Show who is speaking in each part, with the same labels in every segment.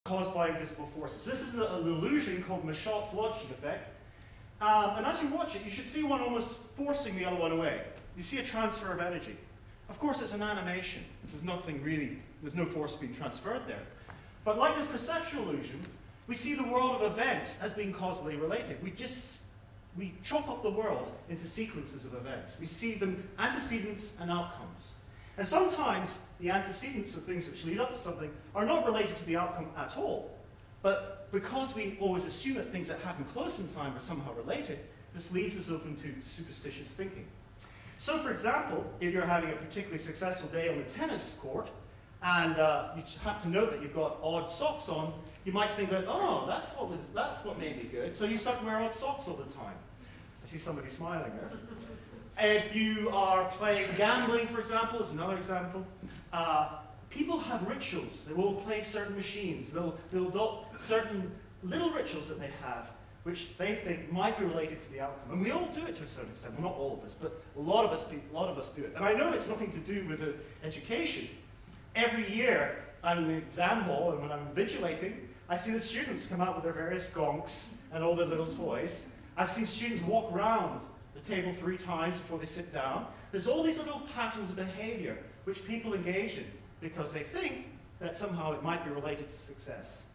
Speaker 1: caused by invisible forces. This is an illusion called Michel's logic effect. And as you watch it, you should see one almost forcing the other one away. You see a transfer of energy. Of course, it's an animation. There's nothing really, there's no force being transferred there. But like this perceptual illusion, we see the world of events as being causally related. We chop up the world into sequences of events. We see them antecedents and outcomes. And sometimes the antecedents of things which lead up to something are not related to the outcome at all. But because we always assume that things that happen close in time are somehow related, this leaves us open to superstitious thinking. So for example, if you're having a particularly successful day on the tennis court, and you happen to know that you've got odd socks on, you might think that, oh, that's what made me good, so you start to wear odd socks all the time. I see somebody smiling there. If you are playing gambling, for example, is another example, people have rituals. They will play certain machines. They'll adopt certain little rituals that they have, which they think might be related to the outcome. And we all do it to a certain extent. Well, not all of us, but a lot of us do it. And I know it's nothing to do with education. Every year, I'm in the exam hall, and when I'm vigilating, I see the students come out with their various gonks and all their little toys. I've seen students walk around the table 3 times before they sit down. There's all these little patterns of behavior which people engage in because they think that somehow it might be related to success.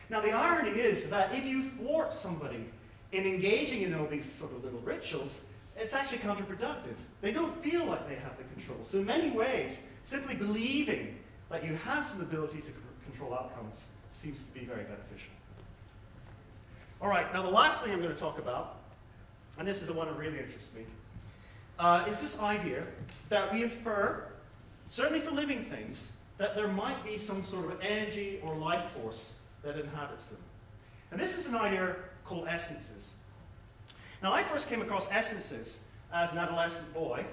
Speaker 1: Now the irony is that if you thwart somebody in engaging in all these sort of little rituals, it's actually counterproductive. They don't feel like they have the control. So in many ways, simply believing that you have some ability to control outcomes seems to be very beneficial. All right, now the last thing I'm going to talk about, and this is the one that really interests me, is this idea that we infer, certainly for living things, that there might be some sort of energy or life force that inhabits them. And this is an idea called essences. Now, I first came across essences as an adolescent boy.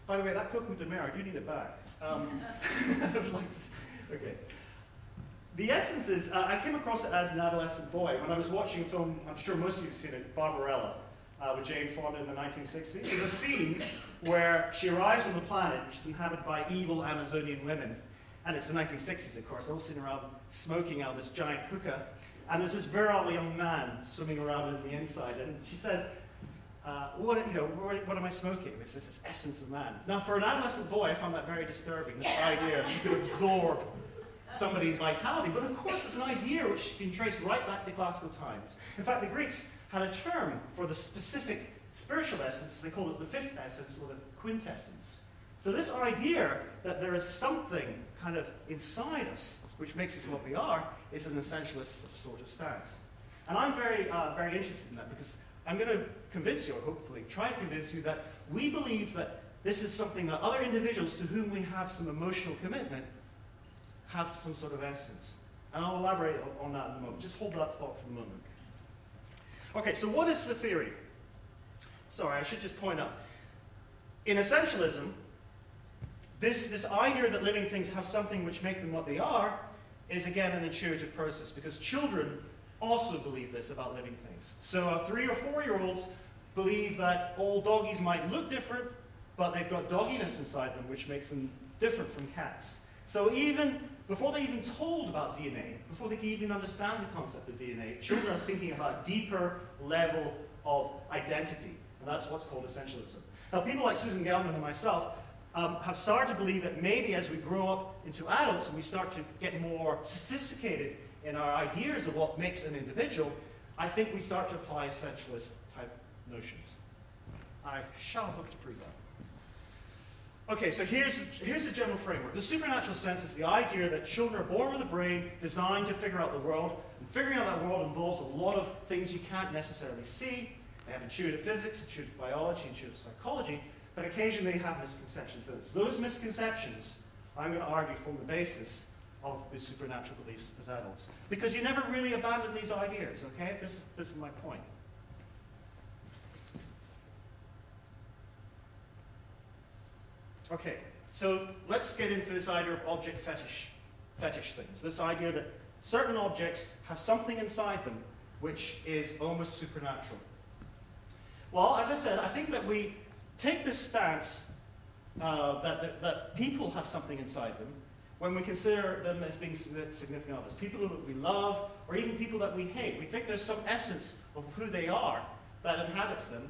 Speaker 1: By the way, that Coco de Mer, I do need it back. I would like to, okay. The essences, I came across it as an adolescent boy when I was watching a film, I'm sure most of you have seen it, Barbarella, with Jane Fonda in the 1960s. There's a scene where she arrives on the planet, which is inhabited by evil Amazonian women. And it's the 1960s, of course, all sitting around smoking out this giant hookah. And there's this virile young man swimming around in the inside. And she says, what am I smoking? This is this essence of man. Now, for an adolescent boy, I found that very disturbing, this idea that you could absorb somebody's vitality. But of course, it's an idea which can trace right back to classical times. In fact, the Greeks had a term for the specific spiritual essence. They called it the fifth essence, or the quintessence. So this idea that there is something kind of inside us which makes us what we are is an essentialist sort of stance. And I'm very interested in that because I'm going to convince you, or hopefully try to convince you, that we believe that this is something that other individuals to whom we have some emotional commitment have some sort of essence. And I'll elaborate on that in a moment. Just hold that thought for a moment. Okay, so what is the theory? Sorry, I should just point out. In essentialism, this idea that living things have something which make them what they are is again an intuitive process because children also believe this about living things. So 3 or 4-year-olds believe that all doggies might look different, but they've got dogginess inside them which makes them different from cats. So even before they're even told about DNA, before they can even understand the concept of DNA, children are thinking about a deeper level of identity. And that's what's called essentialism. Now, people like Susan Gelman and myself have started to believe that maybe as we grow up into adults and we start to get more sophisticated in our ideas of what makes an individual, I think we start to apply essentialist type notions. I shall hope to prove that. Okay, so here's the general framework. The supernatural sense is the idea that children are born with a brain designed to figure out the world, and figuring out that world involves a lot of things you can't necessarily see. They have intuitive physics, intuitive biology, intuitive psychology, but occasionally they have misconceptions. And it's those misconceptions, I'm going to argue, form the basis of the supernatural beliefs as adults. Because you never really abandon these ideas, okay? This is my point. Okay, so let's get into this idea of object fetish things. This idea that certain objects have something inside them which is almost supernatural. Well, as I said, I think that we take this stance that people have something inside them, when we consider them as being significant others, people that we love, or even people that we hate. We think there's some essence of who they are that inhabits them,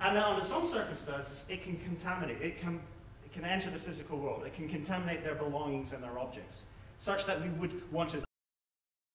Speaker 1: and that under some circumstances, it can contaminate. It can enter the physical world. It can contaminate their belongings and their objects, such that we would want to